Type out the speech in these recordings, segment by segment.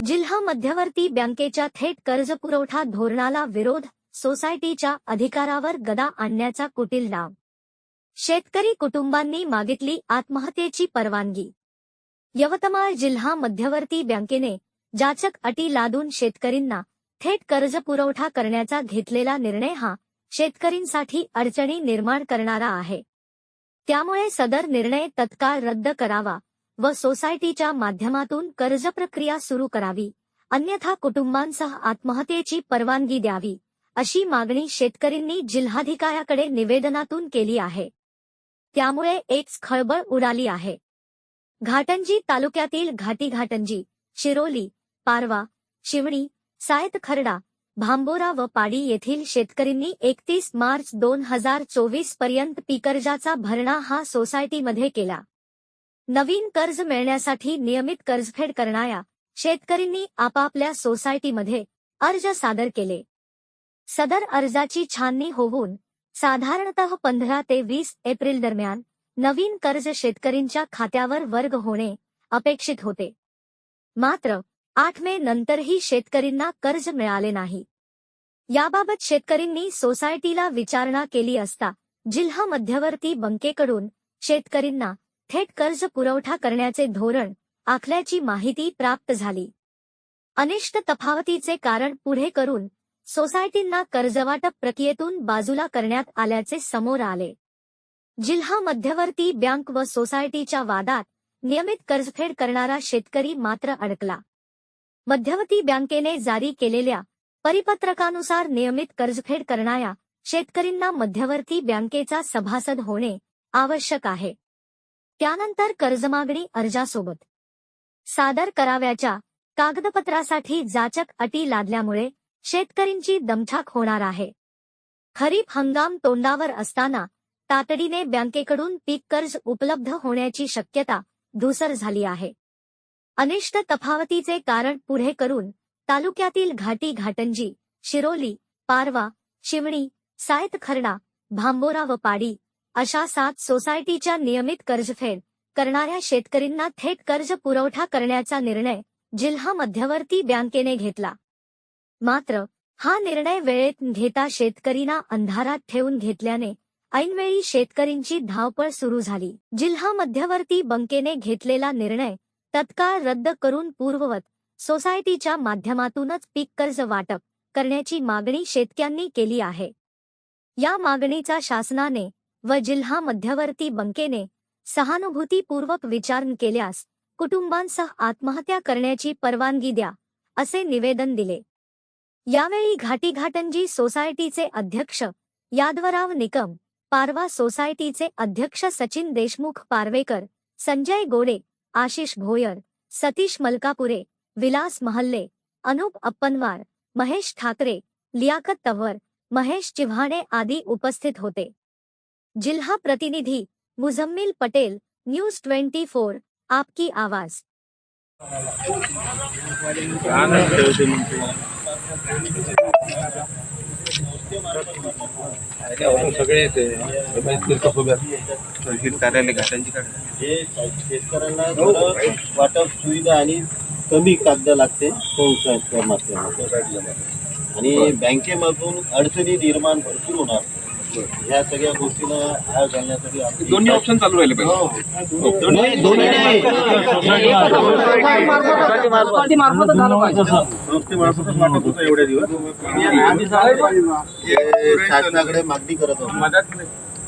जिल्हा मध्यवर्ती बँकेच्या थेट कर्ज पुरवठा धोरणाला विरोध, सोसायटीच्या अधिकारावर गदा आणण्याचा कुटील डाव. शेतकरी कुटुंबांनी मागितली आत्महत्येची परवानगी. यवतमाळ जिल्हा मध्यवर्ती बँकेने जाचक अटी लादून शेतकरींना थेट कर्ज पुरवठा करण्याचा घेतलेला निर्णय हा शेतकरींसाठी अडचणी निर्माण करणारा आहे. त्यामुळे सदर निर्णय तत्काळ रद्द करावा व सोसायटीच्या माध्यमातून कर्ज प्रक्रिया सुरू करावी, अन्यथा कुटुंबांसह आत्महत्येची परवानगी द्यावी, अशी मागणी शेतकऱ्यांनी जिल्हाधिकाऱ्याकडे निवेदनातून केली आहे. त्यामुळे एक खळबळ उडाली आहे. घाटंजी तालुक्यातील घाटंजी, शिरोली, पारवा, शिवणी, सायतखर्डा, भांबोरा व पाडी येथील शेतकऱ्यांनी 31 मार्च 2024 पर्यंत पीककर्जाचा भरणा हा सोसायटीमध्ये केला. नवीन कर्ज मिळण्यासाठी नियमित कर्जफेड करणाऱ्या शेतकऱ्यांनी आपापल्या सोसायटीमध्ये अर्ज सादर केले. सदर अर्जाची छाननी होऊन साधारणतः 15 ते 20 एप्रिल दरम्यान नवीन कर्ज शेतकऱ्यांच्या खात्यावर वर्ग होणे अपेक्षित होते. मात्र 8 मे नंतरही शेतकऱ्यांना कर्ज मिळाले नाही. याबाबत शेतकऱ्यांनी सोसायटीला विचारणा केली असता जिल्हा मध्यवर्ती बँकेकडून शेतकऱ्यांना थेट कर्ज पुरवठा करण्याचे धोरण आखल्याची माहिती प्राप्त झाली. अनिष्ट तफावतीचे कारण पुढे करून सोसायटींना कर्जवाटप प्रक्रियेतून बाजूला करण्यात आल्याचे समोर आले. जिल्हा मध्यवर्ती बँक व सोसायटीच्या वादात नियमित कर्जफेड करणारा शेतकरी मात्र अडकला. मध्यवर्ती बँकेने जारी केलेल्या परिपत्रकानुसार नियमित कर्जफेड करणाऱ्या शेतकऱ्यांना मध्यवर्ती बँकेचा सभासद होणे आवश्यक आहे. त्यानंतर कर्जमागणी अर्जासोबत सादर करावयाच्या कागदपत्रासाठी जाचक अटी लादल्यामुळे शेतकऱ्यांची दमछाक होणार आहे. खरीप हंगाम तोंडावर असताना तातडीने बँकेकडून पीक कर्ज उपलब्ध होण्याची शक्यता धूसर झाली आहे. अनिष्ट तफावतीचे कारण पुढे करून तालुक्यातील घाटंजी, शिरोली, पारवा, शिवणी, सायतखर्डा, भांबोरा व पाडी अशा 7 सोसायटीच्या नियमित कर्जफेड करणाऱ्या शेतकऱ्यांना थेट कर्ज पुरवठा करण्याचा निर्णय जिल्हा मध्यवर्ती बँकेने घेतला. मात्र हा निर्णय वेळेत घेता शेतकरींना अंधारात ठेवून घेतल्याने ऐनवेळी शेतकऱ्यांची धावपळ सुरू झाली. जिल्हा मध्यवर्ती बँकेने घेतलेला निर्णय तत्काळ रद्द करून पूर्ववत सोसायटीच्या माध्यमातूनच पीक कर्ज वाटप करण्याची मागणी शेतकऱ्यांनी केली आहे. या मागणीचा शासनाने व जिल्हा मध्यवर्ती बँकेने सहानुभूतीपूर्वक विचार केल्यास कुटुंबांसह आत्महत्या करण्याची परवानगी द्या, असे निवेदन दिले. यावेळी घाटंजी सोसायटीचे अध्यक्ष यादवराव निकम, पारवा सोसायटीचे अध्यक्ष सचिन देशमुख पारवेकर, संजय गोडे, आशिष भोयर, सतीश मलकापुरे, विलास महल्ले, अनुप अप्पनवार, महेश ठाकरे, लियाकत तव्वर, महेश चिव्हाणे आदी उपस्थित होते. जिल्हा प्रतिनिधी मुझम्मिल पटेल, न्यूज 24, आपकी आवाज. सगळे कार्यालय घाटांची जे शेतकऱ्यांना वाटप सुविधा आणि कमी कागद लागते संस्थांच्या माध्यमातून आणि बँकेमधून अडचणी निर्माण भरपूर होणार. ह्या सगळ्या गोष्टीला आळ घालण्यासाठी दोन्ही ऑप्शन चालू राहिले पाहिजे. वाटप होतं एवढ्या दिवस शासनाकडे मागणी करत आहोत.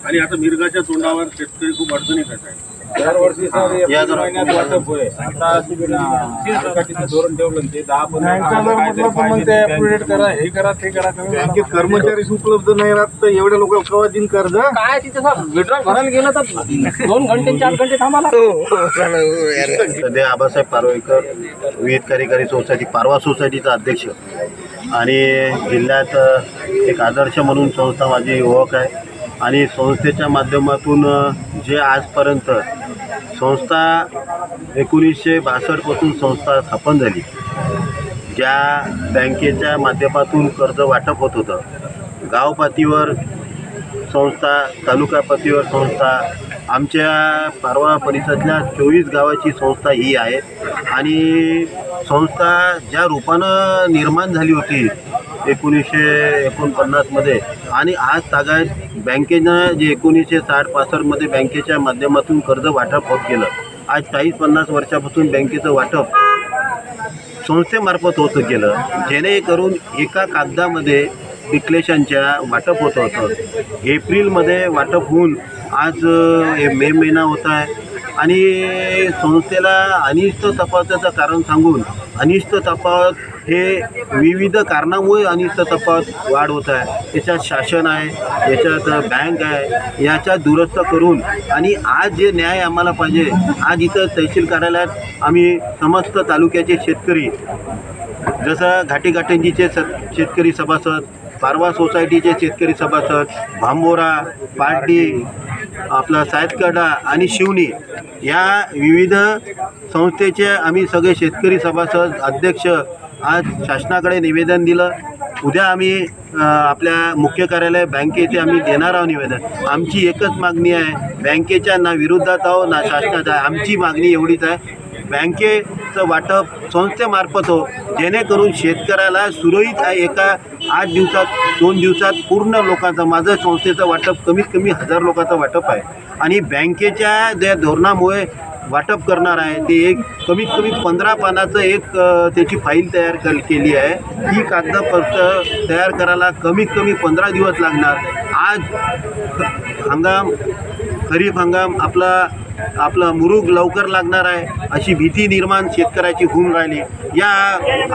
आणि आता मिरगाच्या तोंडावर शेतकरी खूप अडचणीत आहेत. दरवर्षी वाटप होय. आता धोरण ठेवलं ते 10-15 करा, हे करा ते करा. बँकेत कर्मचारी उपलब्ध नाही राहत तर एवढे लोक केव्हा दिन कर्ज काय तिथे विड्रॉल भरायला गेलं तर 2 घंटे 4 घंटे थांबाला. सध्या आबासाहेब पारवेकर, विविध कार्यकारी सोसायटी पारवा सोसायटीचा अध्यक्ष आणि जिल्ह्यात एक आदर्श म्हणून संस्था माझी ओळख आहे. आणि संस्थेच्या माध्यमातून जे आजपर्यंत संस्था 1962 पासून संस्था स्थापन झाली, ज्या बँकेच्या माध्यमातून कर्ज वाटप होत होतं, गाव पातळीवर संस्था, तालुका पातळीवर संस्था, आमच्या पारवा परिसरातल्या 24 गावाची संस्था ही आहे आणि संस्था ज्या रूपानं निर्माण झाली होती 1949मध्ये आणि आज तागायत बँकेनं जे 1960-65मध्ये बँकेच्या माध्यमातून कर्ज वाटप होत गेलं. आज 40-50 वर्षापासून बँकेचं वाटप संस्थेमार्फत होतं गेलं, जेणेकरून एका कागदामध्ये डिक्लेरेशनच्या वाटप होत होतं. एप्रिलमध्ये वाटप होऊन आज मे महिना होत आहे आणि संस्थेला अनिष्ट तपासाचं कारण सांगून अनिष्ट तपास हे विविध कारणामुळे अनिष्ट तपास वाढ होत आहे. याच्यात शासन आहे, याच्यात बँक आहे, याच्यात दुरुस्त करून आणि आज जे न्याय आम्हाला पाहिजे, आज इथं तहसील कार्यालयात आम्ही समस्त तालुक्याचे शेतकरी जसं घाटीघाटंजीचे शेतकरी सभासद, पारवा सोसायटीचे शेतकरी सभासद, भांबोरा, पार्टी, आपला सायतकडा आणि शिवणी या विविध संस्थेचे आम्ही सगळे शेतकरी सभासद अध्यक्ष आज शासनाकडे निवेदन दिलं. उद्या आम्ही आपल्या मुख्य कार्यालय बँकेचे आम्ही देणार आहोत निवेदन. आमची एकच मागणी आहे, बँकेच्या ना विरोधात आहो ना शासनात आहे. आमची मागणी एवढीच आहे, बँकेचं वाटप संस्थेमार्फत हो, जेणेकरून शेतकऱ्याला सुरळीत आहे. एका 8 दिवसात 2 दिवसात पूर्ण लोकांचं माझं संस्थेचं वाटप कमीत कमी 1000 लोकांचं वाटप आहे आणि बँकेच्या ज्या धोरणामुळे वाटप करणार आहे ते एक कमीत कमी 15 पानाचं एक त्याची फाईल तयार केली आहे. ही कागदपत्र तयार करायला कमीत कमी 15 दिवस लागणार. आज हंगाम खरीप हंगाम आपला मुरुग लवकर लागणार आहे अशी भीती निर्माण शेतकऱ्याची होऊन राहिली. या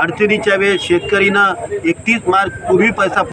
अडचणीच्या वेळेस शेतकरीनं 31 मार्च पूर्वी पैसा